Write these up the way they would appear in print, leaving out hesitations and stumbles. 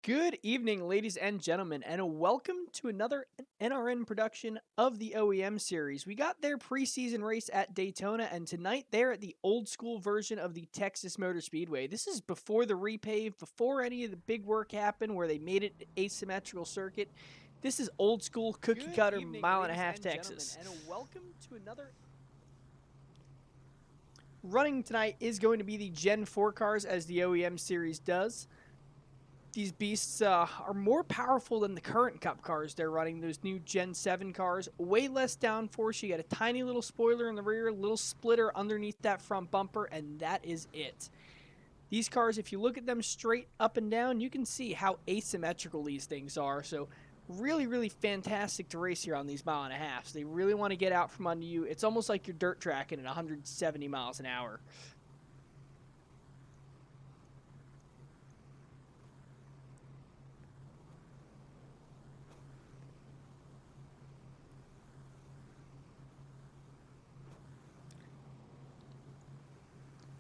Good evening, ladies and gentlemen, and welcome to another NRN production of the OeM Series. We got their preseason race at Daytona, and tonight they're at the old school version of the Texas Motor Speedway. This is before the repave, before any of the big work happened where they made it asymmetrical circuit. This is old school cookie Good cutter evening, mile and a ladies half and Texas. gentlemen, and welcome to another. Running tonight is going to be the Gen 4 cars as the OeM Series does. These beasts are more powerful than the current Cup cars they're running, those new Gen 7 cars. Way less downforce. You got a tiny little spoiler in the rear, little splitter underneath that front bumper, and that is it. These cars, if you look at them straight up and down, you can see how asymmetrical these things are. So really, really fantastic to race here on these mile and a halves. They really want to get out from under you. It's almost like you're dirt tracking at 170 miles an hour.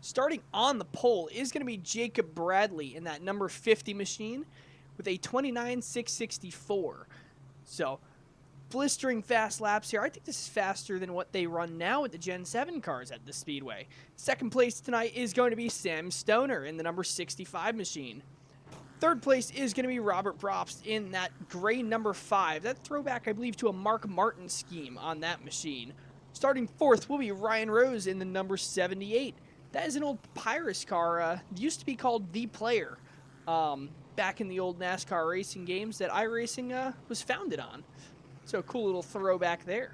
Starting on the pole is going to be Jacob Bradley in that number 50 machine with a 29.664. So, blistering fast laps here. I think this is faster than what they run now with the Gen 7 cars at the Speedway. Second place tonight is going to be Sam Stoner in the number 65 machine. Third place is going to be Robert Probst in that gray number 5. That throwback, I believe, to a Mark Martin scheme on that machine. Starting fourth will be Ryan Rose in the number 78. That is an old Pyrrhus car. Used to be called The Player back in the old NASCAR racing games that iRacing was founded on. So a cool little throwback there.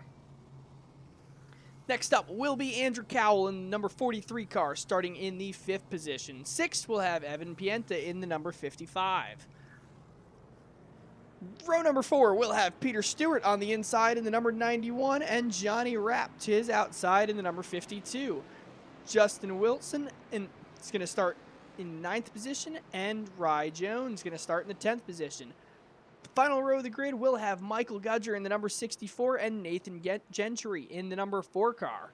Next up will be Andrew Cowell in the number 43 car, starting in the 5th position. Sixth, we'll have Evan Pienta in the number 55. Row number 4, we'll have Peter Stewart on the inside in the number 91, and Johnny Rapp to his outside in the number 52. Justin Wilson is going to start in 9th position, and Rye Jones is going to start in the 10th position. The final row of the grid will have Michael Gudger in the number 64 and Nathan Gentry in the number 4 car.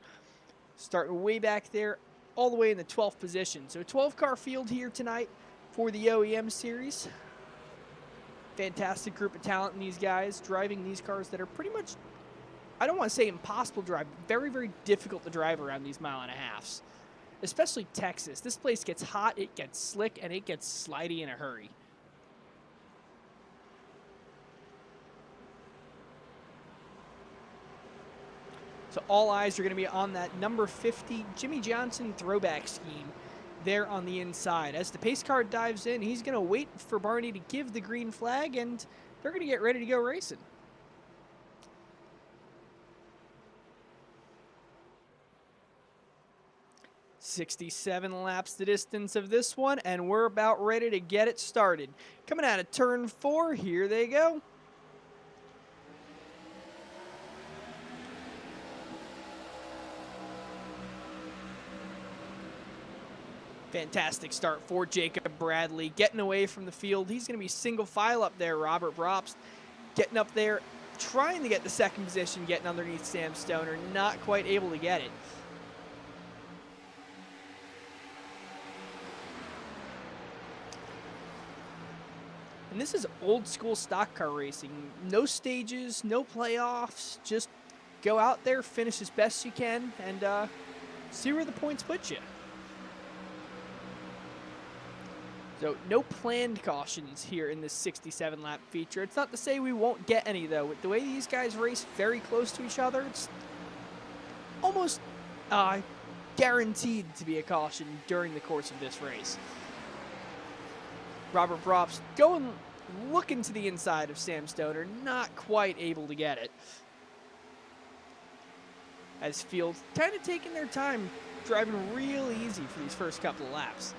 Starting way back there, all the way in the 12th position. So 12-car field here tonight for the OeM Series. Fantastic group of talent in these guys, driving these cars that are pretty much, I don't want to say impossible to drive, very, very difficult to drive around these mile and a halves. Especially Texas. This place gets hot, it gets slick, and it gets slidey in a hurry. So all eyes are going to be on that number 50 Jimmy Johnson throwback scheme there on the inside. As the pace car dives in, he's going to wait for Barney to give the green flag, and they're going to get ready to go racing. "67 laps the distance of this one, and we're about ready to get it started. Coming out of turn 4, here they go. Fantastic start for Jacob Bradley, getting away from the field. He's going to be single file up there. Robert Probst getting up there, trying to get the 2nd position, getting underneath Sam Stoner, not quite able to get it. And this is old school stock car racing. No stages, no playoffs. Just go out there, finish as best you can, and see where the points put you. So no planned cautions here in this 67 lap feature. It's not to say we won't get any though. With the way these guys race very close to each other, it's almost guaranteed to be a caution during the course of this race. Robert Probst looking to the inside of Sam Stoner, not quite able to get it. As field kind of taking their time, driving real easy for these first couple of laps.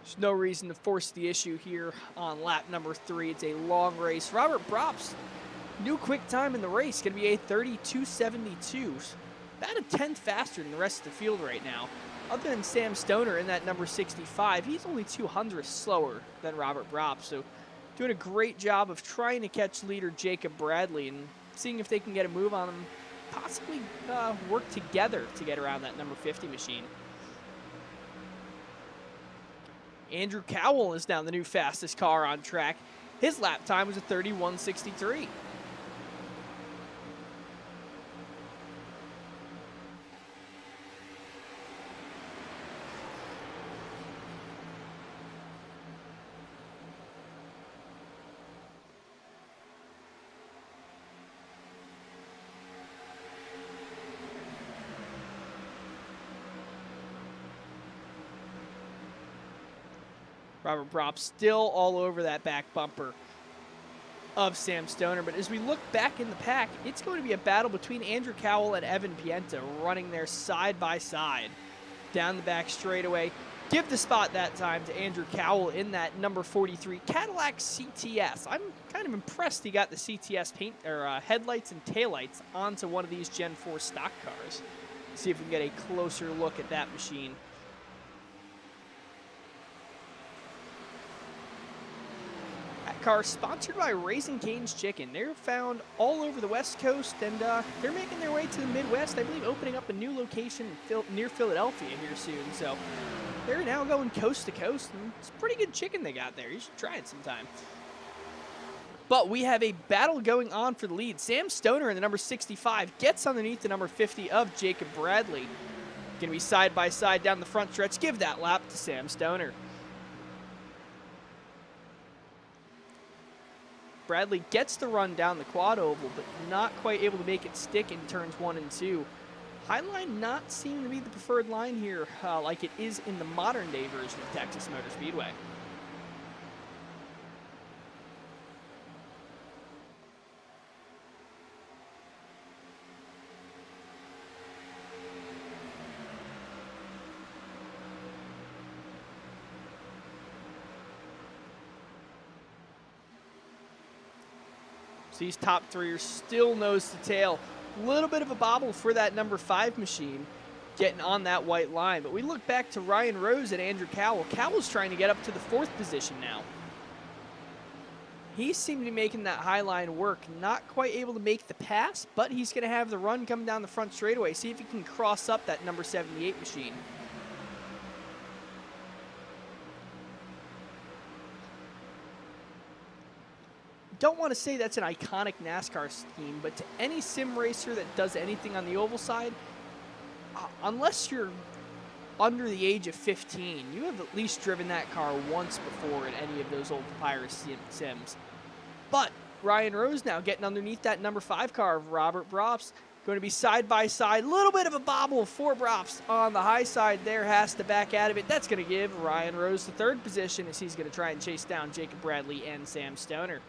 There's no reason to force the issue here on lap number 3. It's a long race. Robert Probst, new quick time in the race, going to be a 32.72. About a tenth faster than the rest of the field right now. Other than Sam Stoner in that number 65, he's only 200 slower than Robert Probst. So doing a great job of trying to catch leader Jacob Bradley and seeing if they can get a move on him, possibly work together to get around that number 50 machine. Andrew Cowell is now the new fastest car on track. His lap time was a 31.63. Robert Bropp still all over that back bumper of Sam Stoner. But as we look back in the pack, it's going to be a battle between Andrew Cowell and Evan Pienta running there side by side down the back straightaway. Give the spot that time to Andrew Cowell in that number 43 Cadillac CTS. I'm kind of impressed he got the CTS paint or headlights and taillights onto one of these Gen 4 stock cars. See if we can get a closer look at that machine. Car sponsored by Raising Cane's Chicken. They're found all over the West Coast, and they're making their way to the Midwest. I believe opening up a new location near Philadelphia here soon. So they're now going coast to coast, and it's pretty good chicken they got there. You should try it sometime. But we have a battle going on for the lead. Sam Stoner in the number 65 gets underneath the number 50 of Jacob Bradley. Going to be side by side down the front stretch. Give that lap to Sam Stoner. Bradley gets the run down the quad oval, but not quite able to make it stick in turns 1 and 2. Highline not seeming to be the preferred line here, like it is in the modern day version of Texas Motor Speedway. These top three are still nose to tail. A little bit of a bobble for that number 5 machine getting on that white line. But we look back to Ryan Rose and Andrew Cowell. Cowell's trying to get up to the 4th position now. He seemed to be making that high line work. Not quite able to make the pass, but he's going to have the run come down the front straightaway. See if he can cross up that number 78 machine. Don't want to say that's an iconic NASCAR scheme, but to any sim racer that does anything on the oval side, unless you're under the age of 15, you have at least driven that car once before in any of those old Papyrus sims. But Ryan Rose now getting underneath that number 5 car of Robert Brops, going to be side by side. Little bit of a bobble for Brops on the high side there, has to back out of it. That's going to give Ryan Rose the 3rd position as he's going to try and chase down Jacob Bradley and Sam Stoner.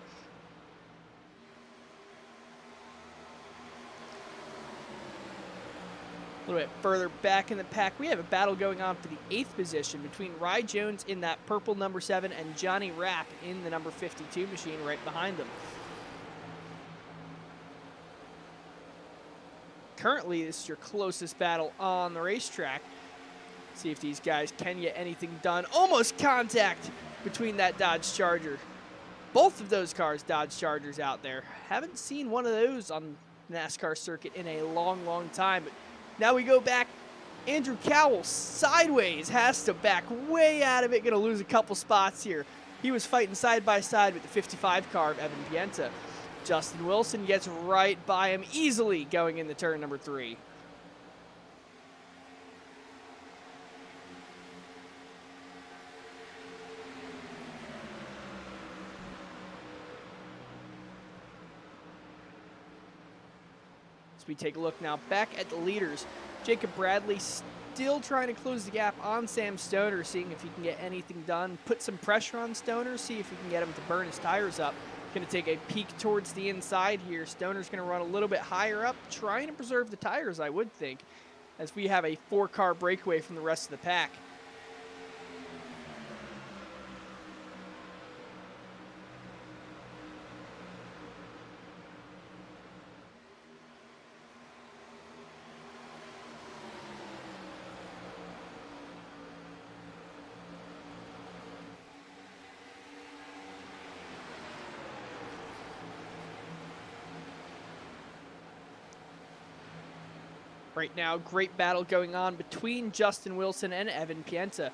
A little bit further back in the pack, we have a battle going on for the 8th position between Rye Jones in that purple number 7 and Johnny Rapp in the number 52 machine right behind them. Currently, this is your closest battle on the racetrack. See if these guys can get anything done. Almost contact between that Dodge Charger. Both of those cars, Dodge Chargers out there. Haven't seen one of those on the NASCAR circuit in a long, long time. But now we go back. Andrew Cowell sideways, has to back way out of it. Going to lose a couple spots here. He was fighting side by side with the 55 car of Evan Pienta. Justin Wilson gets right by him easily going into turn number 3. As we take a look now back at the leaders, Jacob Bradley still trying to close the gap on Sam Stoner, seeing if he can get anything done, put some pressure on Stoner, see if he can get him to burn his tires up. Going to take a peek towards the inside here. Stoner's going to run a little bit higher up, trying to preserve the tires, I would think, as we have a 4-car breakaway from the rest of the pack. Right now, great battle going on between Justin Wilson and Evan Pienta.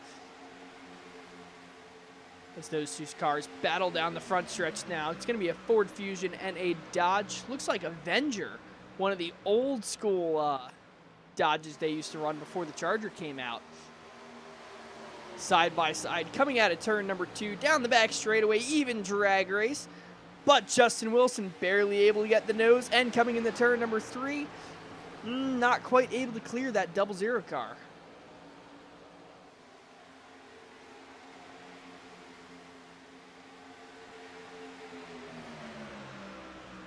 as those two cars battle down the front stretch now. It's going to be a Ford Fusion and a Dodge. Looks like Avenger, one of the old school Dodges they used to run before the Charger came out. Side by side, coming out of turn number 2, down the back straightaway, even drag race. But Justin Wilson barely able to get the nose, and coming into turn number 3, not quite able to clear that 00 car.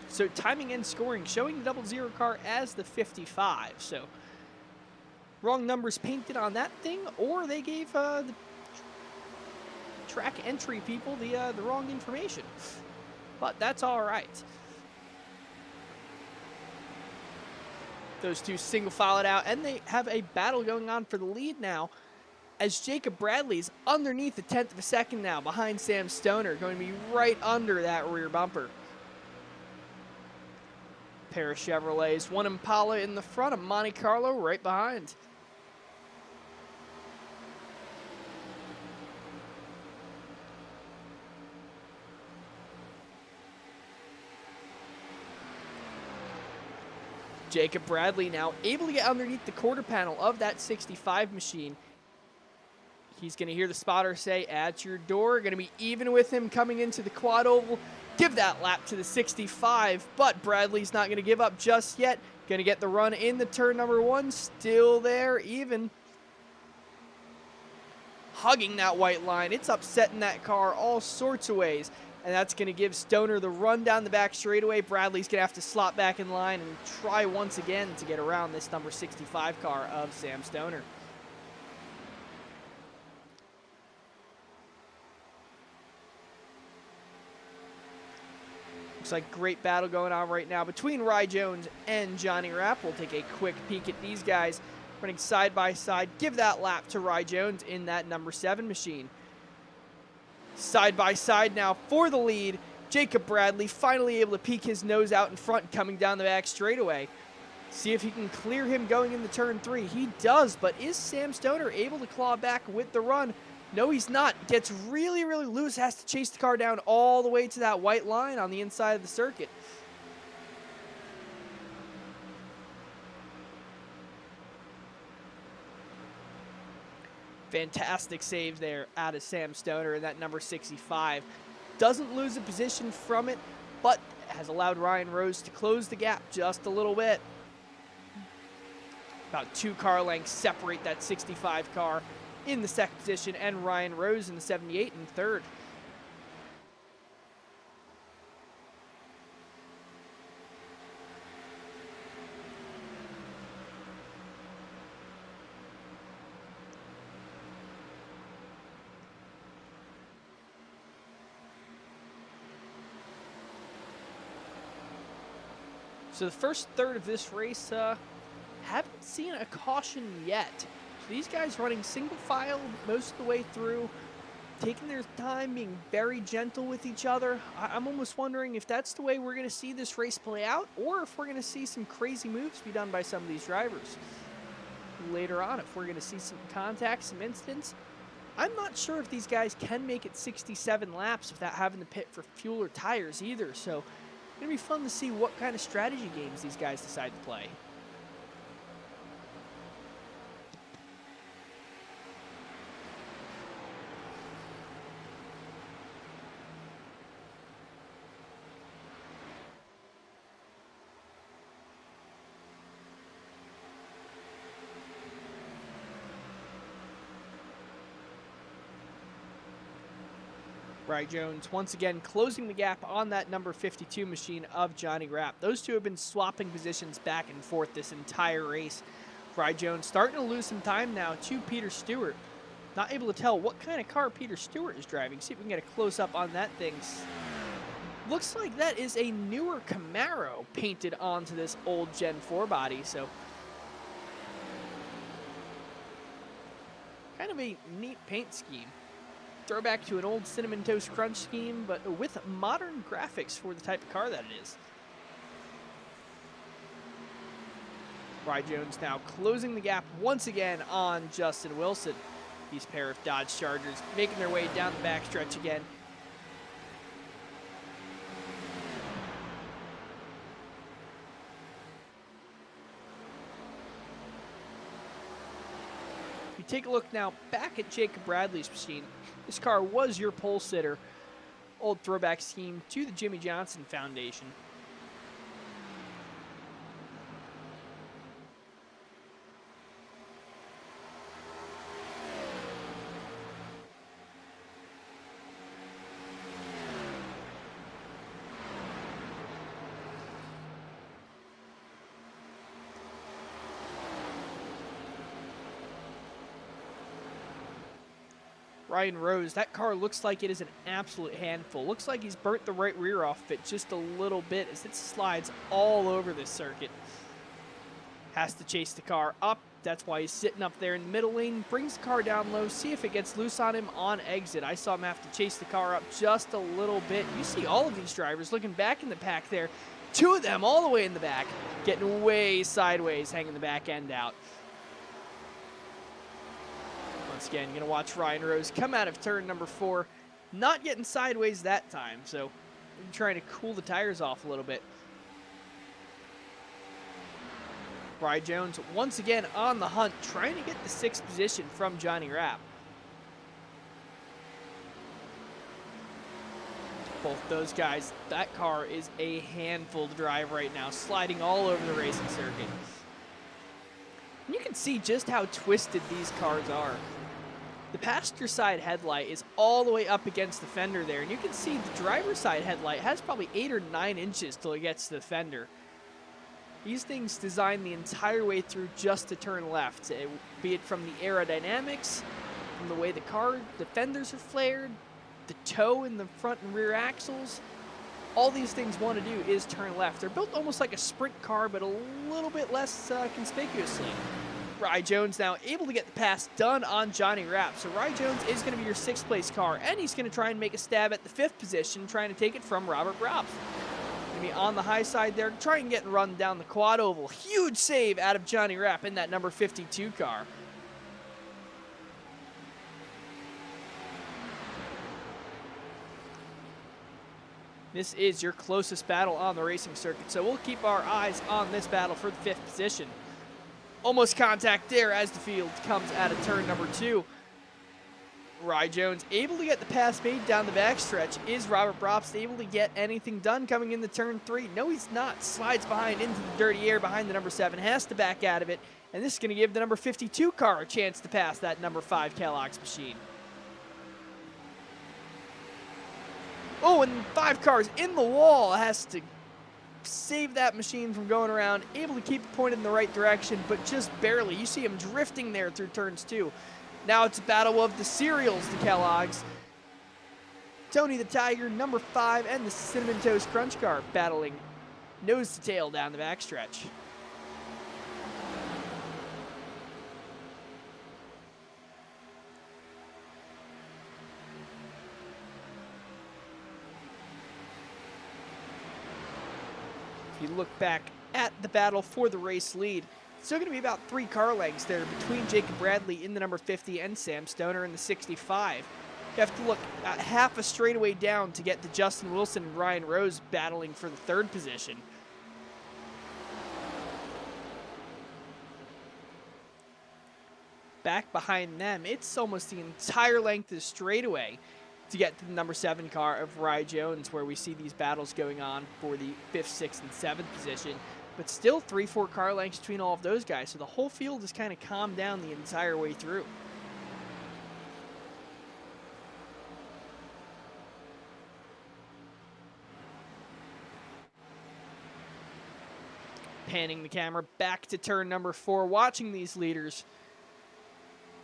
So timing and scoring showing the 00 car as the 55. So wrong numbers painted on that thing, or they gave the track entry people the wrong information. But that's all right. Those two single file it out, and they have a battle going on for the lead now, as Jacob Bradley's underneath a 1/10 of a second now behind Sam Stoner, going to be right under that rear bumper. Pair of Chevrolets, one Impala in the front, a Monte Carlo right behind. Jacob Bradley now able to get underneath the quarter panel of that 65 machine. He's going to hear the spotter say, "At your door." Going to be even with him coming into the quad oval. Give that lap to the 65, but Bradley's not going to give up just yet. Going to get the run in the turn number 1. Still there, even. Hugging that white line. It's upsetting that car all sorts of ways. And that's going to give Stoner the run down the back straightaway. Bradley's going to have to slot back in line and try once again to get around this number 65 car of Sam Stoner. Looks like great battle going on right now between Rye Jones and Johnny Rapp. We'll take a quick peek at these guys running side by side. Give that lap to Rye Jones in that number 7 machine. Side by side now for the lead. Jacob Bradley finally able to peek his nose out in front, coming down the back straightaway. See if he can clear him going into turn 3. He does, but is Sam Stoner able to claw back with the run? No, he's not. Gets really, really loose. Has to chase the car down all the way to that white line on the inside of the circuit. Fantastic save there out of Sam Stoner in that number 65. Doesn't lose a position from it, but has allowed Ryan Rose to close the gap just a little bit. About 2 car lengths separate that 65 car in the second position and Ryan Rose in the 78 in third. So the first third of this race, haven't seen a caution yet. So these guys running single file most of the way through, taking their time, being very gentle with each other. I'm almost wondering if that's the way we're going to see this race play out, or if we're going to see some crazy moves be done by some of these drivers later on, if we're going to see some contact, some incidents. I'm not sure if these guys can make it 67 laps without having to pit for fuel or tires either, so it's going to be fun to see what kind of strategy games these guys decide to play. Rye Jones once again closing the gap on that number 52 machine of Johnny Rapp. Those two have been swapping positions back and forth this entire race. Rye Jones starting to lose some time now to Peter Stewart. Not able to tell what kind of car Peter Stewart is driving. See if we can get a close-up on that thing. Looks like that is a newer Camaro painted onto this old Gen 4 body, so kind of a neat paint scheme. Throwback to an old Cinnamon Toast Crunch scheme, but with modern graphics for the type of car that it is. Rye Jones now closing the gap once again on Justin Wilson. These pair of Dodge Chargers making their way down the backstretch again. If you take a look now back at Jacob Bradley's machine, this car was your pole sitter. Old throwback scheme to the Jimmy Johnson Foundation. Ryan Rose, that car looks like it is an absolute handful. Looks like he's burnt the right rear off of it just a little bit as it slides all over this circuit. Has to chase the car up. That's why he's sitting up there in the middle lane. Brings the car down low. See if it gets loose on him on exit. I saw him have to chase the car up just a little bit. You see all of these drivers looking back in the pack there. Two of them all the way in the back, getting way sideways, hanging the back end out. Once again, going to watch Ryan Rose come out of turn number 4. Not getting sideways that time, so I'm trying to cool the tires off a little bit. Bri Jones once again on the hunt, trying to get the 6th position from Johnny Rapp. Both those guys, that car is a handful to drive right now, sliding all over the racing circuit. And you can see just how twisted these cars are. The passenger side headlight is all the way up against the fender there, and you can see the driver's side headlight has probably 8 or 9 inches till it gets to the fender. These things designed the entire way through just to turn left, be it from the aerodynamics, from the way the fenders are flared, the toe in the front and rear axles. All these things want to do is turn left. They're built almost like a sprint car, but a little bit less conspicuously. Rye Jones now able to get the pass done on Johnny Rapp. So Rye Jones is going to be your 6th place car, and he's going to try and make a stab at the 5th position, trying to take it from Robert Brops. Going to be on the high side there, trying to get run down the quad oval. Huge save out of Johnny Rapp in that number 52 car. This is your closest battle on the racing circuit, so we'll keep our eyes on this battle for the 5th position. Almost contact there as the field comes out of turn number 2. Rye Jones able to get the pass made down the backstretch. Is Robert Brops able to get anything done coming into turn 3? No, he's not. Slides behind into the dirty air behind the number 7. Has to back out of it. And this is going to give the number 52 car a chance to pass that number 5 Kellogg's machine. Oh, and 5 cars in the wall. Has to save that machine from going around. Able to keep it pointed in the right direction, but just barely. You see him drifting there through turns 2. Now it's a battle of the cereals, the Kellogg's. Tony the Tiger, number 5, and the Cinnamon Toast Crunch car battling nose to tail down the backstretch. If you look back at the battle for the race lead, it's still going to be about 3 car lengths there between Jacob Bradley in the number 50 and Sam Stoner in the 65. You have to look half a straightaway down to get to Justin Wilson and Ryan Rose battling for the 3rd position. Back behind them, it's almost the entire length of the straightaway to get to the number 7 car of Rye Jones, where we see these battles going on for the 5th, 6th, and 7th position. But still 3-4 car lengths between all of those guys, so the whole field is kind of calmed down the entire way through. Panning the camera back to turn number 4, watching these leaders.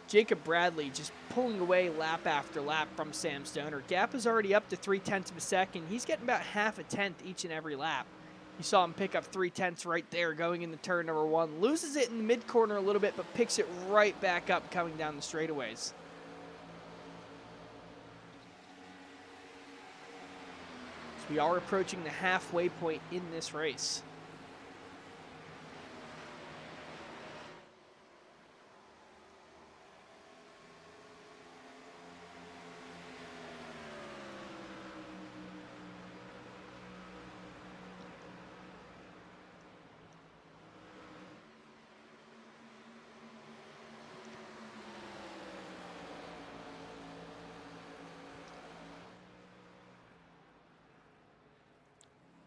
Jacob Bradley just pulling away lap after lap from Sam Stoner. Gap is already up to 0.3 of a second. He's getting about half a tenth each and every lap. You saw him pick up 0.3 right there going into turn number 1. Loses it in the mid-corner a little bit, but picks it right back up coming down the straightaways. So we are approaching the halfway point in this race.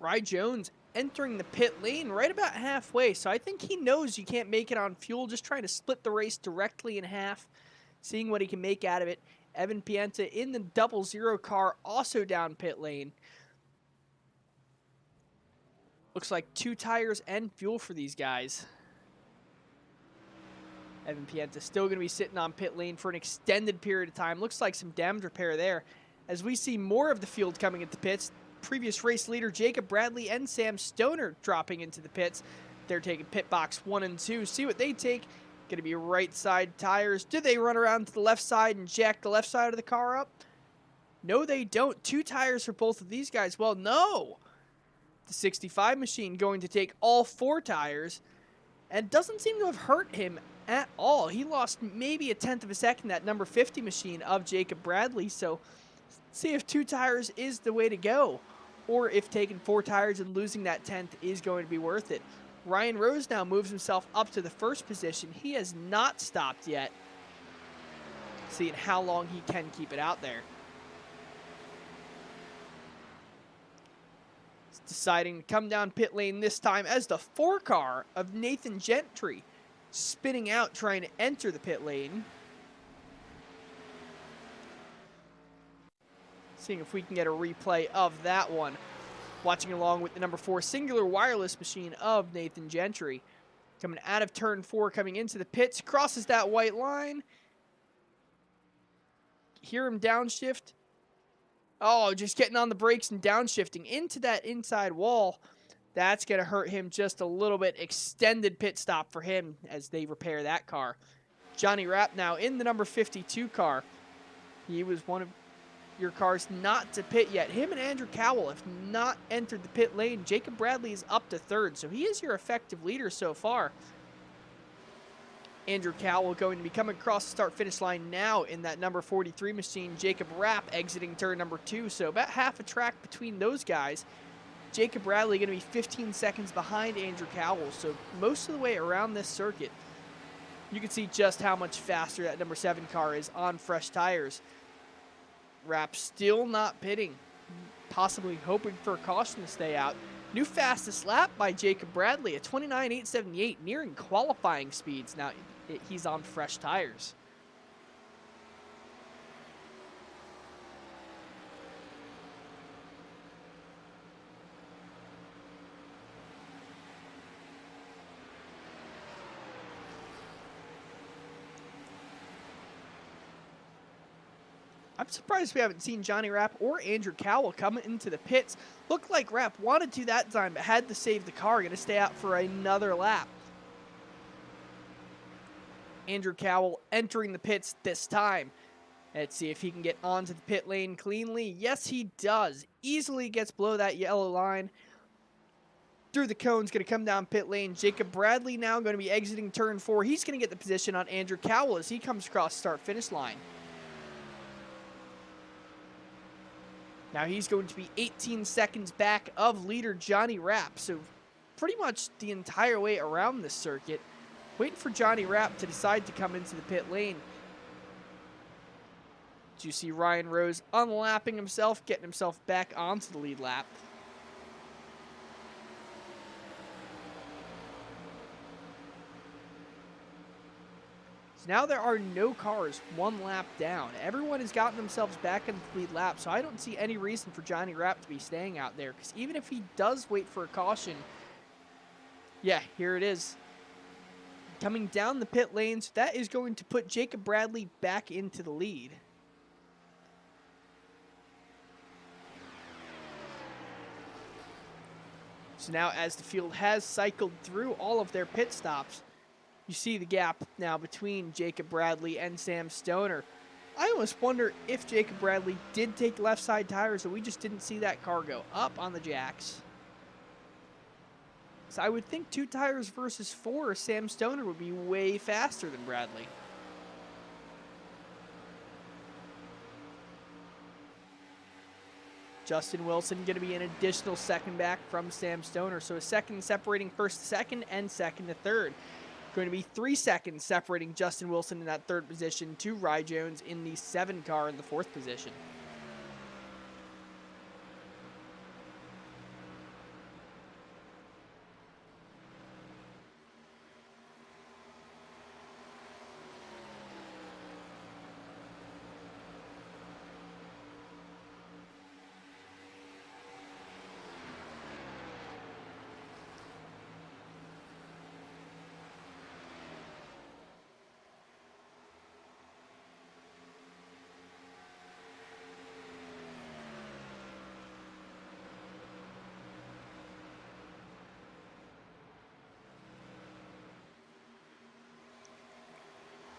Rye Jones entering the pit lane right about halfway, so I think he knows you can't make it on fuel, just trying to split the race directly in half, seeing what he can make out of it. Evan Pienta in the 00 car, also down pit lane. Looks like 2 tires and fuel for these guys. Evan Pienta still going to be sitting on pit lane for an extended period of time. Looks like some damage repair there. As we see more of the field coming into pits, previous race leader Jacob Bradley and Sam Stoner dropping into the pits. They're taking pit box 1 and 2. See what they take. Going to be right side tires. Do they run around to the left side and jack the left side of the car up? No, they don't. 2 tires for both of these guys. Well, no. The 65 machine going to take all 4 tires, and doesn't seem to have hurt him at all. He lost maybe a tenth of a second, that number 50 machine of Jacob Bradley. So see if 2 tires is the way to go, or if taking 4 tires and losing that 10th is going to be worth it. Ryan Rose now moves himself up to the 1st position. He has not stopped yet. Seeing how long he can keep it out there. He's deciding to come down pit lane this time as the 4 car of Nathan Gentry spinning out, trying to enter the pit lane. Seeing if we can get a replay of that one. Watching along with the number 4 singular wireless machine of Nathan Gentry. Coming out of turn 4, coming into the pits, crosses that white line. Hear him downshift. Oh, just getting on the brakes and downshifting into that inside wall. That's going to hurt him just a little bit. Extended pit stop for him as they repair that car. Johnny Rapp now in the number 52 car. He was one of your cars not to pit yet. Him and Andrew Cowell have not entered the pit lane. Jacob Bradley is up to 3rd, so he is your effective leader so far. Andrew Cowell going to be coming across the start-finish line now in that number 43 machine. Jacob Rapp exiting turn number 2, so about half a track between those guys. Jacob Bradley going to be 15 seconds behind Andrew Cowell, so most of the way around this circuit, you can see just how much faster that number 7 car is on fresh tires. Rapp still not pitting, possibly hoping for a caution to stay out. New fastest lap by Jacob Bradley, a 29.878, nearing qualifying speeds. Now he's on fresh tires. I'm surprised we haven't seen Johnny Rapp or Andrew Cowell coming into the pits. Looked like Rapp wanted to that time, but had to save the car. Going to stay out for another lap. Andrew Cowell entering the pits this time. Let's see if he can get onto the pit lane cleanly. Yes, he does. Easily gets below that yellow line. Through the cones, going to come down pit lane. Jacob Bradley now going to be exiting turn 4. He's going to get the position on Andrew Cowell as he comes across start-finish line. Now he's going to be 18 seconds back of leader Johnny Rapp. So pretty much the entire way around this circuit, waiting for Johnny Rapp to decide to come into the pit lane. Did you see Ryan Rose unlapping himself, getting himself back onto the lead lap? Now there are no cars 1 lap down. Everyone has gotten themselves back in the lead lap, so I don't see any reason for Johnny Rapp to be staying out there, because even if he does wait for a caution, yeah, here it is. Coming down the pit lanes, that is going to put Jacob Bradley back into the lead. So now as the field has cycled through all of their pit stops, you see the gap now between Jacob Bradley and Sam Stoner. I almost wonder if Jacob Bradley did take left side tires, and we just didn't see that car go up on the jacks. So I would think 2 tires versus 4, Sam Stoner would be way faster than Bradley. Justin Wilson going to be an additional second back from Sam Stoner. So a second separating 1st to 2nd and 2nd to 3rd. Going to be 3 seconds separating Justin Wilson in that 3rd position to Rye Jones in the 7 car in the 4th position.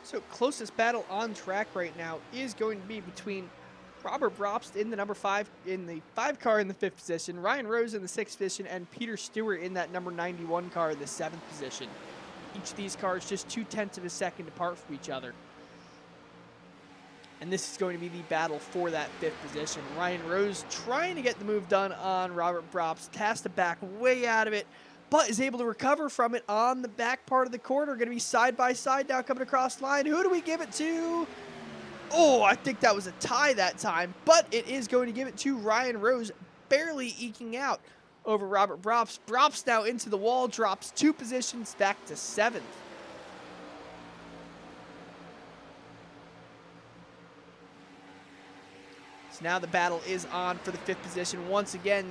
So closest battle on track right now is going to be between Robert Brobst in the number 5 in the 5 car in the 5th position, Ryan Rose in the 6th position, and Peter Stewart in that number 91 car in the 7th position. Each of these cars just 0.2 of a second apart from each other. And this is going to be the battle for that 5th position. Ryan Rose trying to get the move done on Robert Brobst, has to back way out of it, but is able to recover from it on the back part of the corner. Going to be side by side now coming across the line. Who do we give it to? Oh, I think that was a tie that time, but it is going to give it to Ryan Rose, barely eking out over Robert Brobst. Brobst now into the wall, drops 2 positions back to 7th. So now the battle is on for the 5th position. Once again,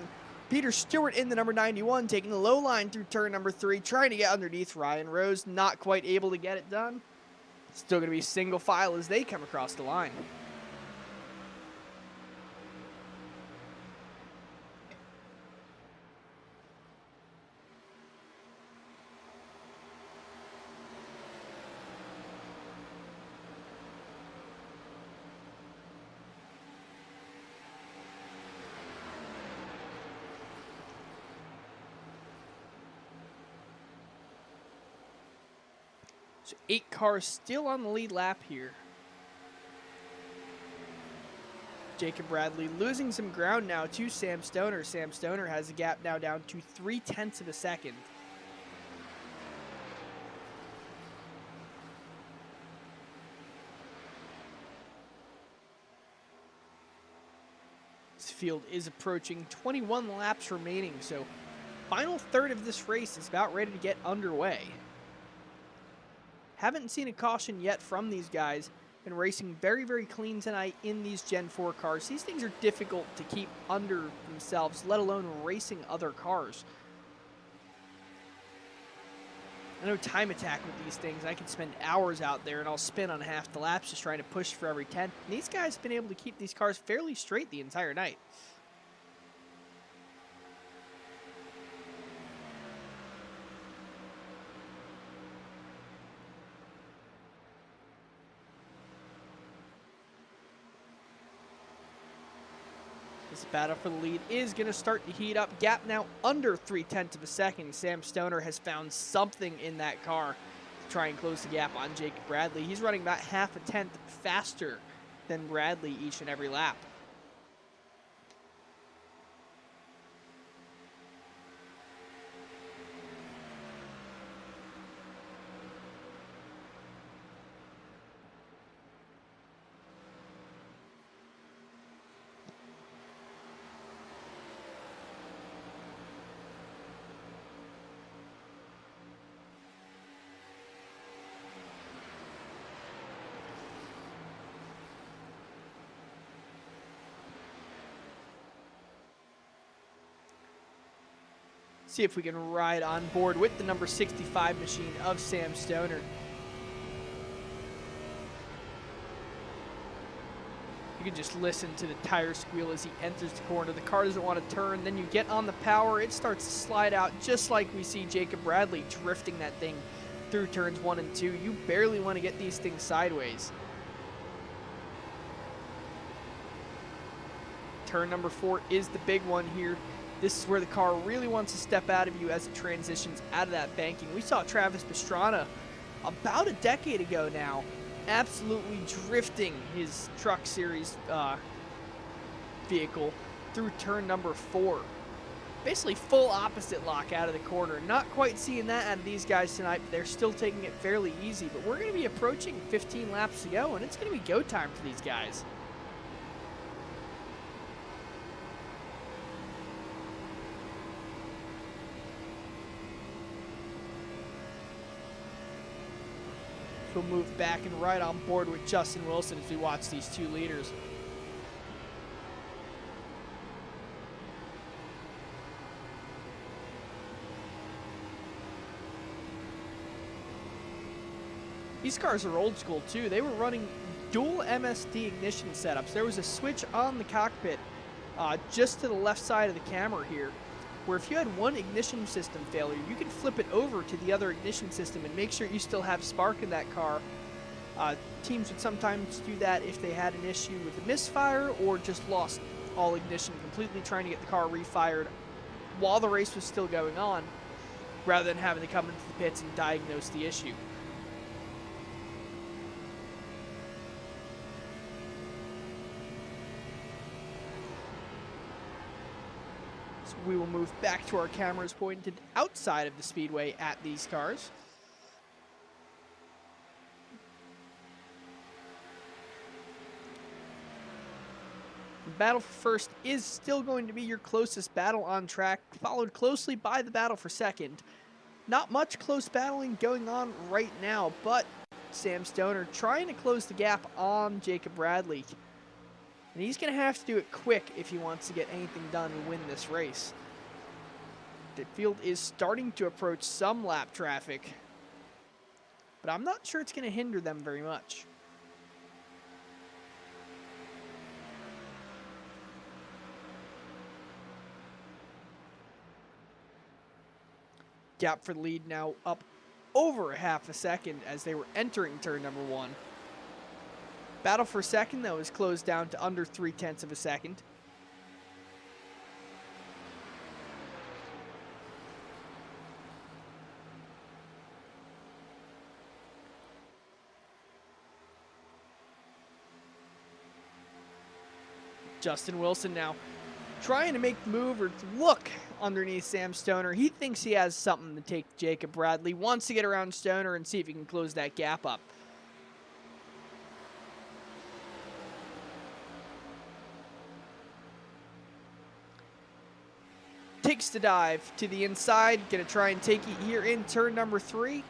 Peter Stewart in the number 91, taking the low line through turn number 3, trying to get underneath Ryan Rose, not quite able to get it done. Still going to be single file as they come across the line. So 8 cars still on the lead lap here. Jacob Bradley losing some ground now to Sam Stoner. Sam Stoner has a gap now down to 0.3 of a second. This field is approaching 21 laps remaining, so final third of this race is about ready to get underway. Haven't seen a caution yet from these guys. Been racing very, very clean tonight in these Gen 4 cars. These things are difficult to keep under themselves, let alone racing other cars. I know time attack with these things, I can spend hours out there and I'll spin on half the laps just trying to push for every 10. And these guys have been able to keep these cars fairly straight the entire night. This battle for the lead is going to start to heat up. Gap now under 0.3 of a second. Sam Stoner has found something in that car to try and close the gap on Jacob Bradley. He's running about 0.5 faster than Bradley each and every lap. See if we can ride on board with the number 65 machine of Sam Stoner. You can just listen to the tire squeal as he enters the corner. The car doesn't want to turn. Then you get on the power. It starts to slide out just like we see Jacob Bradley drifting that thing through turns 1 and 2. You barely want to get these things sideways. Turn number 4 is the big one here. This is where the car really wants to step out of you as it transitions out of that banking. We saw Travis Pastrana about a decade ago now absolutely drifting his Truck Series vehicle through turn number 4. Basically full opposite lock out of the corner. Not quite seeing that out of these guys tonight, but they're still taking it fairly easy. But we're going to be approaching 15 laps to go, and it's going to be go time for these guys. We'll move back and right on board with Justin Wilson as we watch these two leaders. These cars are old school too. They were running dual MSD ignition setups. There was a switch on the cockpit just to the left side of the camera here, where if you had one ignition system failure, you could flip it over to the other ignition system and make sure you still have spark in that car Teams would sometimes do that if they had an issue with a misfire or just lost all ignition completely, trying to get the car refired while the race was still going on, rather than having to come into the pits and diagnose the issue. So we will move back to our cameras pointed outside of the speedway at these cars. The battle for first is still going to be your closest battle on track, followed closely by the battle for second. Not much close battling going on right now, but Sam Stoner trying to close the gap on Jacob Bradley. And he's going to have to do it quick if he wants to get anything done and win this race. The field is starting to approach some lap traffic, but I'm not sure it's going to hinder them very much. Gap for the lead now up over half a second as they were entering turn number 1. Battle for second, though, is closed down to under 0.3 of a second. Justin Wilson now trying to make the move or look underneath Sam Stoner. He thinks he has something to take Jacob Bradley. Wants to get around Stoner and see if he can close that gap up. Takes the dive to the inside. Going to try and take it here in turn number 3. Going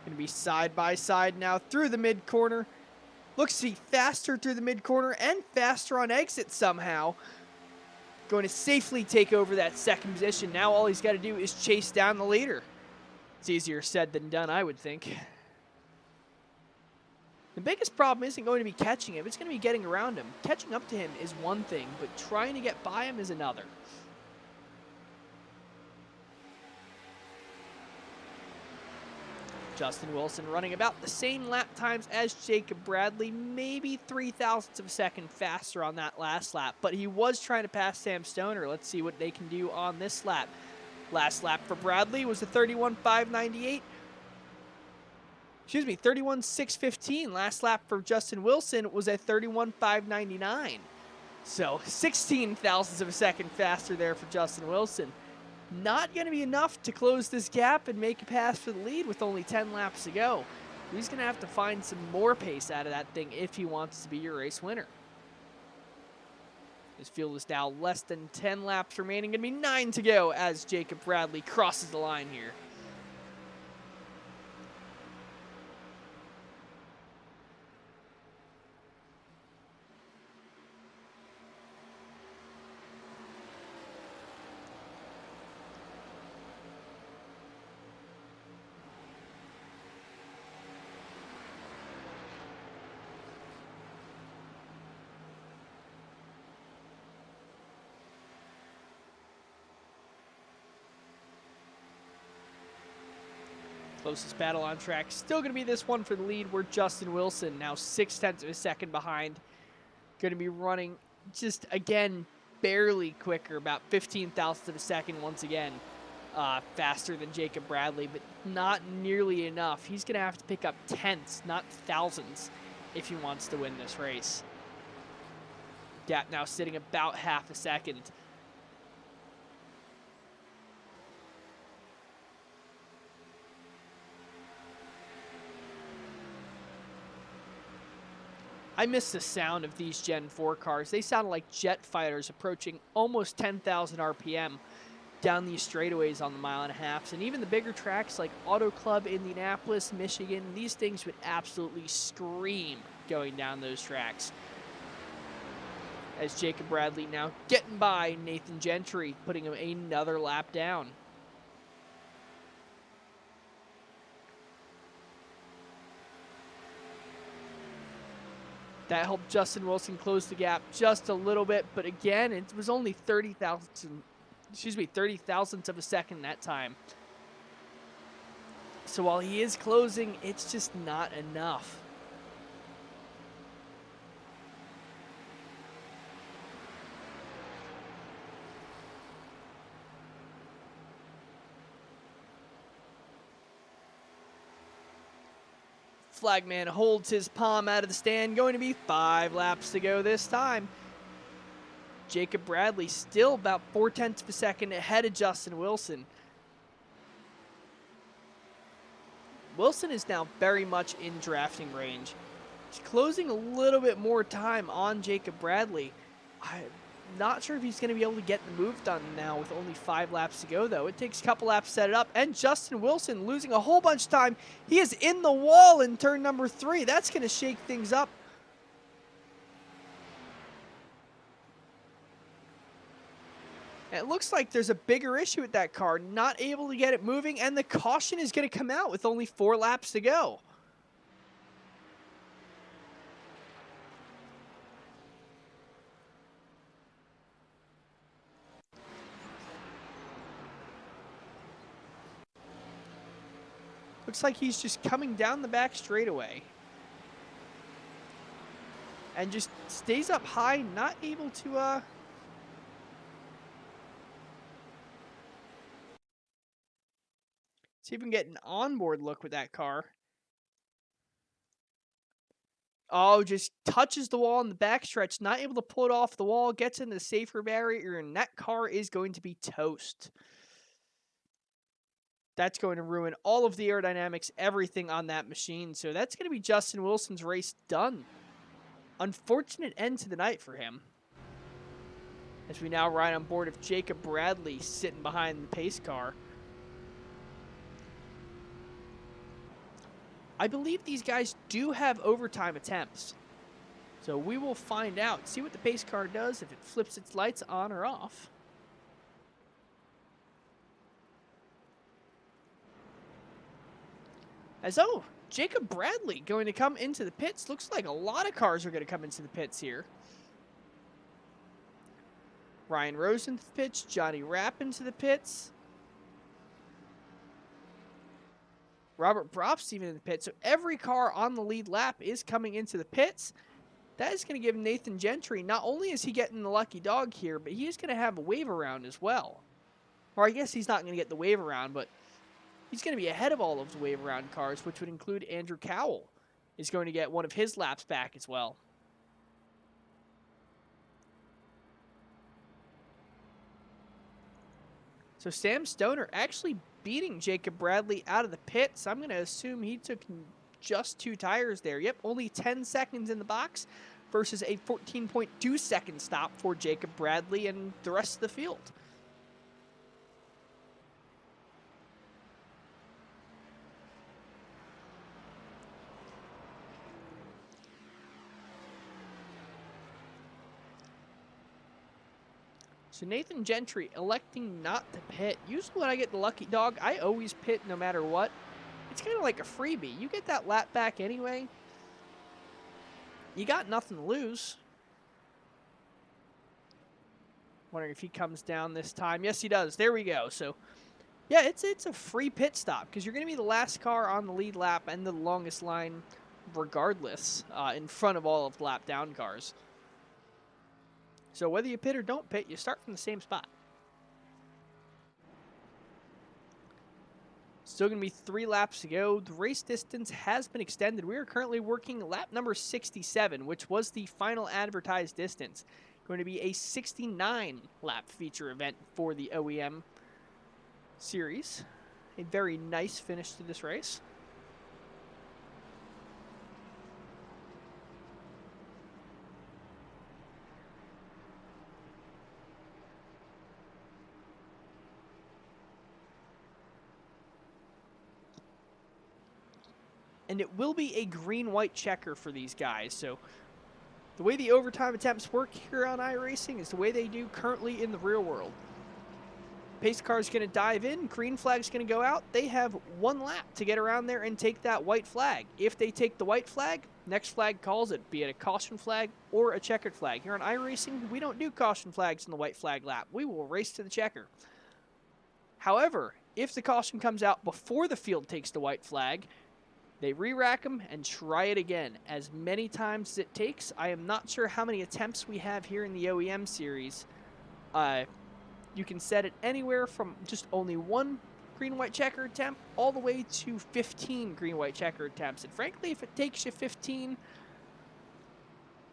to be side by side now through the mid corner. Looks to be faster through the mid corner and faster on exit somehow. Going to safely take over that second position. Now all he's got to do is chase down the leader. It's easier said than done, I would think. The biggest problem isn't going to be catching him. It's going to be getting around him. Catching up to him is one thing, but trying to get by him is another. Justin Wilson running about the same lap times as Jacob Bradley, maybe 0.3 of a second faster on that last lap, but he was trying to pass Sam Stoner. Let's see what they can do on this lap. Last lap for Bradley was a 31.598. Excuse me, 31.615. Last lap for Justin Wilson was a 31.599. So 16 thousandths of a second faster there for Justin Wilson. Not going to be enough to close this gap and make a pass for the lead with only 10 laps to go. He's going to have to find some more pace out of that thing if he wants to be your race winner. His field is now less than 10 laps remaining. Going to be 9 to go as Jacob Bradley crosses the line here. Closest battle on track, still going to be this one for the lead, where Justin Wilson, now 0.6 of a second behind, going to be running just, again, barely quicker, about 15 thousandths of a second once again, faster than Jacob Bradley, but not nearly enough. He's going to have to pick up tenths, not thousandths, if he wants to win this race. Gap now sitting about half a second. I miss the sound of these Gen 4 cars. They sound like jet fighters approaching almost 10,000 RPM down these straightaways on the 1.5 miles. And even the bigger tracks like Auto Club, Indianapolis, Michigan, these things would absolutely scream going down those tracks. As Jacob Bradley now getting by Nathan Gentry, putting him another lap down. That helped Justin Wilson close the gap just a little bit, but again, it was only 30 thousandths of a second that time. So while he is closing, it's just not enough. Flagman holds his palm out of the stand. Going to be 5 laps to go this time. Jacob Bradley still about 0.4 of a second ahead of Justin Wilson. Wilson is now very much in drafting range. He's closing a little bit more time on Jacob Bradley. I'm not sure if he's going to be able to get the move done now with only 5 laps to go, though. It takes a couple laps to set it up, and Justin Wilson losing a whole bunch of time. He is in the wall in turn number 3. That's going to shake things up. And it looks like there's a bigger issue with that car, not able to get it moving, and the caution is going to come out with only 4 laps to go. Looks like he's just coming down the back straightaway. And just stays up high, not able to, see if we can get an onboard look with that car. Oh, just touches the wall in the backstretch, not able to pull it off the wall, gets into the safer barrier, and that car is going to be toast. That's going to ruin all of the aerodynamics, everything on that machine. So that's going to be Justin Wilson's race done. Unfortunate end to the night for him. As we now ride on board of Jacob Bradley sitting behind the pace car. I believe these guys do have overtime attempts. So we will find out, see what the pace car does, if it flips its lights on or off. As Jacob Bradley going to come into the pits. Looks like a lot of cars are going to come into the pits here. Ryan Rose into the pits, Johnny Rapp into the pits. Robert Bropst even in the pits. So every car on the lead lap is coming into the pits. That is going to give Nathan Gentry, not only is he getting the lucky dog here, but he is going to have a wave around as well. Or I guess he's not going to get the wave around, but he's going to be ahead of all of the wave around cars, which would include Andrew Cowell is going to get one of his laps back as well. So Sam Stoner actually beating Jacob Bradley out of the pits. I'm going to assume he took just 2 tires there. Yep, only 10 seconds in the box versus a 14.2 second stop for Jacob Bradley and the rest of the field. So Nathan Gentry electing not to pit. Usually when I get the lucky dog, I always pit no matter what. It's kind of like a freebie. You get that lap back anyway. You got nothing to lose. Wondering if he comes down this time. Yes, he does. There we go. So, yeah, it's a free pit stop because you're going to be the last car on the lead lap and the longest line regardless in front of all of the lap down cars. So whether you pit or don't pit, you start from the same spot. Still going to be 3 laps to go. The race distance has been extended. We are currently working lap number 67, which was the final advertised distance. Going to be a 69-lap feature event for the OeM Series. A very nice finish to this race. And it will be a green-white checker for these guys. So the way the overtime attempts work here on iRacing is the way they do currently in the real world. Pace car is going to dive in. Green flag is going to go out. They have 1 lap to get around there and take that white flag. If they take the white flag, next flag calls it, be it a caution flag or a checkered flag. Here on iRacing, we don't do caution flags in the white flag lap. We will race to the checker. However, if the caution comes out before the field takes the white flag, they re-rack them and try it again as many times as it takes. I am not sure how many attempts we have here in the OeM series. You can set it anywhere from just only 1 green-white checker attempt all the way to 15 green-white checker attempts. And frankly, if it takes you 15,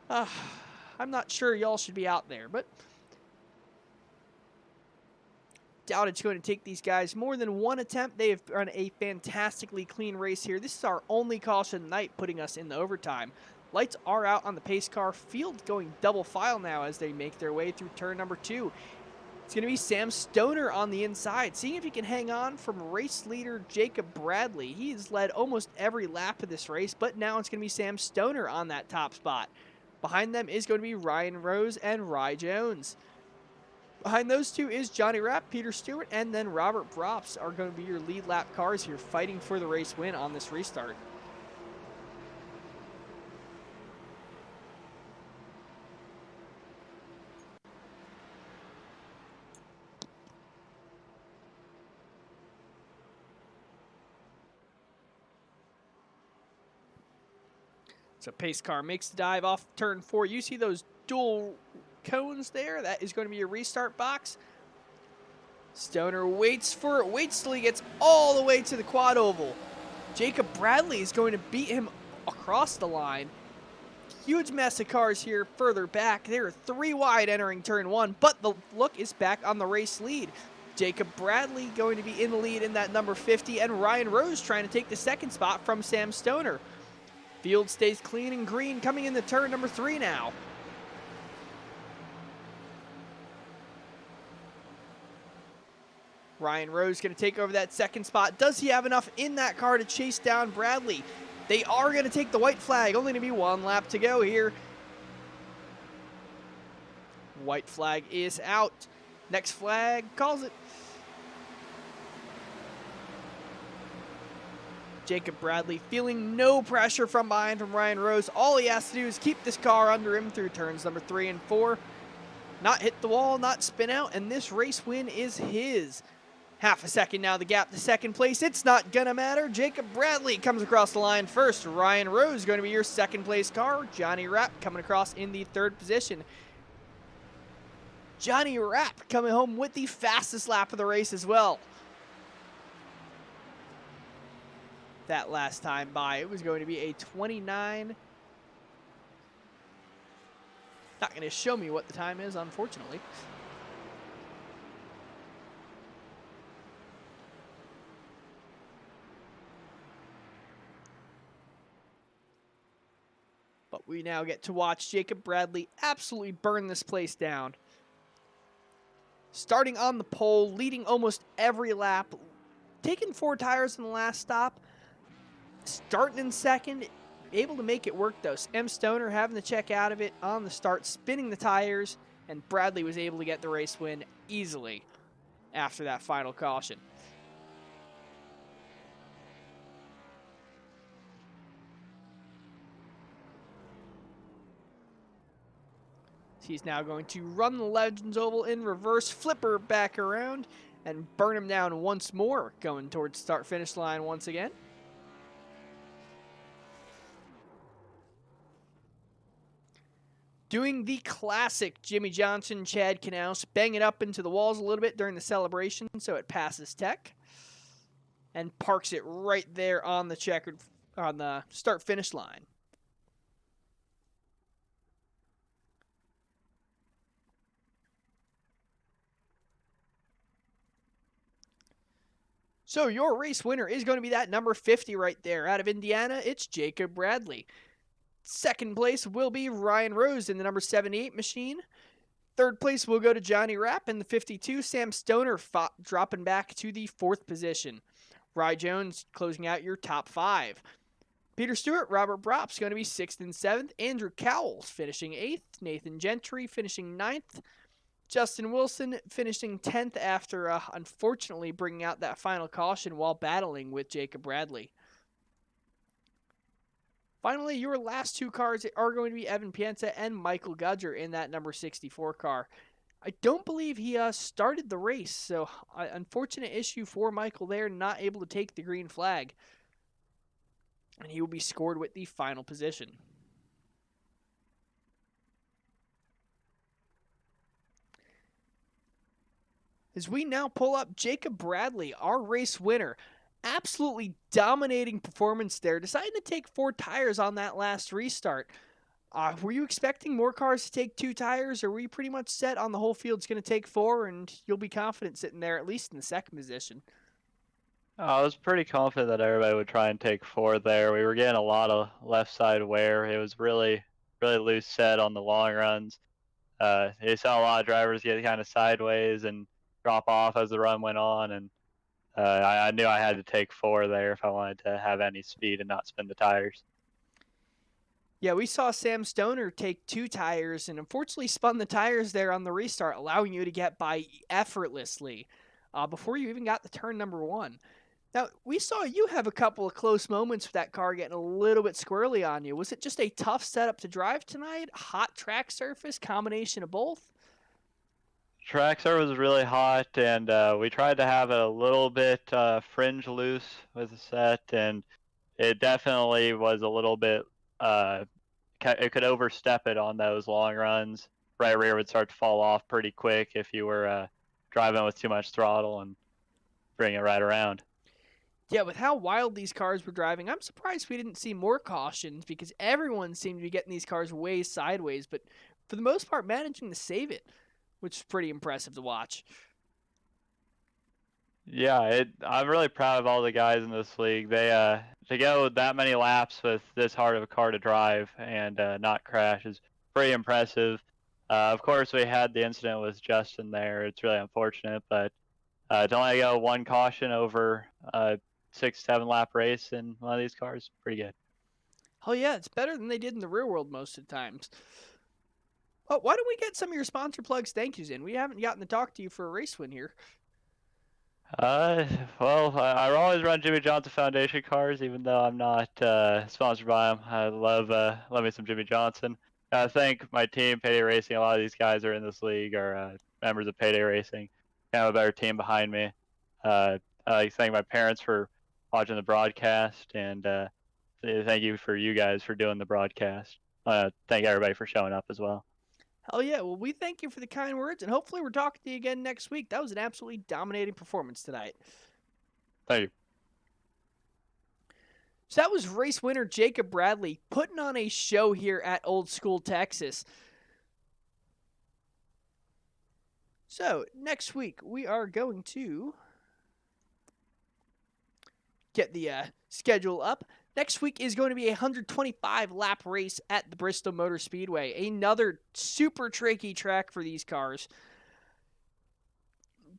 I'm not sure y'all should be out there, but doubt it's going to take these guys more than one attempt. They have run a fantastically clean race here. This is our only caution of the night, putting us in the overtime. Lights are out on the pace car. Field going double file now as they make their way through turn number 2. It's going to be Sam Stoner on the inside, seeing if he can hang on from race leader Jacob Bradley. He's led almost every lap of this race, but now it's going to be Sam Stoner on that top spot. Behind them is going to be Ryan Rose and Rye Jones. Behind those two is Johnny Rapp, Peter Stewart, and then Robert Brops are going to be your lead lap cars here, fighting for the race win on this restart. So pace car makes the dive off turn 4. You see those dual cones there? That is going to be your restart box. Stoner waits till he gets all the way to the quad oval. Jacob Bradley is going to beat him across the line. Huge mess of cars here further back. There are 3 wide entering turn 1, but the look is back on the race lead. Jacob Bradley going to be in the lead in that number 50, and Ryan Rose trying to take the second spot from Sam Stoner. Field stays clean and green coming into turn number 3 now. Ryan Rose going to take over that second spot. Does he have enough in that car to chase down Bradley? They are going to take the white flag. Only going to be 1 lap to go here. White flag is out. Next flag calls it. Jacob Bradley feeling no pressure from behind from Ryan Rose. All he has to do is keep this car under him through turns number 3 and 4. Not hit the wall, not spin out, and this race win is his. Half a second now, the gap to second place. It's not gonna matter. Jacob Bradley comes across the line first. Ryan Rose going to be your second place car. Johnny Rapp coming across in the 3rd position. Johnny Rapp coming home with the fastest lap of the race as well. That last time by, it was going to be a 29. Not going to show me what the time is, unfortunately. But we now get to watch Jacob Bradley absolutely burn this place down. Starting on the pole, leading almost every lap, taking 4 tires in the last stop, starting in second, able to make it work though. M. Stoner having to check out of it on the start, spinning the tires, and Bradley was able to get the race win easily after that final caution. He's now going to run the Legends Oval in reverse, flipper back around, and burn him down once more, going towards start-finish line once again. Doing the classic Jimmy Johnson, Chad Knaus, bang it up into the walls a little bit during the celebration so it passes tech, and parks it right there on the checkered, on the start-finish line. So your race winner is going to be that number 50 right there. Out of Indiana, it's Jacob Bradley. Second place will be Ryan Rose in the number 78 machine. Third place will go to Johnny Rapp in the 52. Sam Stoner dropping back to the 4th position. Rye Jones closing out your top 5. Peter Stewart, Robert Brops going to be 6th and 7th. Andrew Cowles finishing 8th. Nathan Gentry finishing 9th. Justin Wilson finishing 10th after unfortunately bringing out that final caution while battling with Jacob Bradley. Finally, your last 2 cars are going to be Evan Pienza and Michael Gudger in that number 64 car. I don't believe he started the race, so unfortunate issue for Michael there, not able to take the green flag. And he will be scored with the final position. As we now pull up Jacob Bradley, our race winner. Absolutely dominating performance there, deciding to take 4 tires on that last restart. Were you expecting more cars to take 2 tires, or were you pretty much set on the whole field's going to take 4 and you'll be confident sitting there at least in the second position? I was pretty confident that everybody would try and take 4 there. We were getting a lot of left side wear. It was really, really loose set on the long runs. You saw a lot of drivers get kind of sideways and drop off as the run went on, and I knew I had to take 4 there if I wanted to have any speed and not spin the tires. Yeah, we saw Sam Stoner take 2 tires and unfortunately spun the tires there on the restart, allowing you to get by effortlessly before you even got to turn number 1. Now, we saw you have a couple of close moments with that car getting a little bit squirrely on you. Was it just a tough setup to drive tonight? Hot track surface? Combination of both? Track surface was really hot, and we tried to have it a little bit fringe loose with the set, and it definitely was a little bit. It could overstep it on those long runs. Right rear would start to fall off pretty quick if you were driving with too much throttle and bring it right around. Yeah, with how wild these cars were driving, I'm surprised we didn't see more cautions because everyone seemed to be getting these cars way sideways, but for the most part, managing to save it, which is pretty impressive to watch. Yeah, I'm really proud of all the guys in this league. They to go that many laps with this hard of a car to drive and not crash is pretty impressive. Of course, we had the incident with Justin there. It's really unfortunate, but to only go 1 caution over a 6-7 lap race in one of these cars, pretty good. Oh yeah, it's better than they did in the real world most of the times. Oh, why don't we get some of your sponsor plugs thank yous in? We haven't gotten to talk to you for a race win here. Well, I always run Jimmy Johnson Foundation cars, even though I'm not sponsored by them. I love me some Jimmy Johnson. I thank my team, Payday Racing. A lot of these guys are in this league are members of Payday Racing. I have a better team behind me. I like to thank my parents for watching the broadcast, and thank you for you guys for doing the broadcast. Thank everybody for showing up as well. Hell yeah, well, we thank you for the kind words, and hopefully we're talking to you again next week. That was an absolutely dominating performance tonight. Thank you. So that was race winner Jacob Bradley putting on a show here at Old School Texas. So next week we are going to get the schedule up. Next week is going to be a 125 lap race at the Bristol Motor Speedway. Another super tricky track for these cars.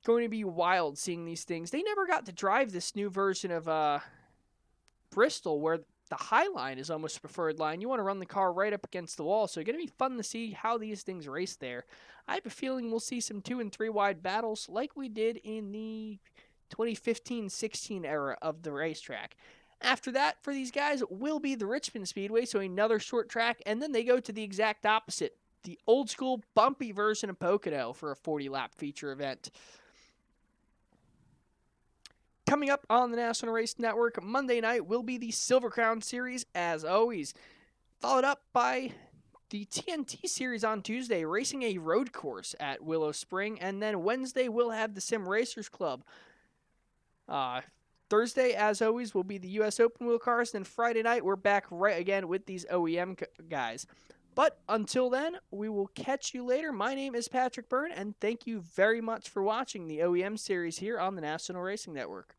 Going to be wild seeing these things. They never got to drive this new version of Bristol where the high line is almost a preferred line. You want to run the car right up against the wall. So it's going to be fun to see how these things race there. I have a feeling we'll see some 2 and 3 wide battles like we did in the 2015-16 era of the racetrack. After that, for these guys, will be the Richmond Speedway, so another short track, and then they go to the exact opposite, the old school bumpy version of Pocono for a 40-lap feature event. Coming up on the National Race Network, Monday night will be the Silver Crown Series, as always, followed up by the TNT Series on Tuesday, racing a road course at Willow Spring, and then Wednesday we'll have the Sim Racers Club. Thursday, as always, will be the U.S. Open wheel cars. Then Friday night, we're back right again with these OEM guys. But until then, we will catch you later. My name is Patrick Byrne, and thank you very much for watching the OEM series here on the National Racing Network.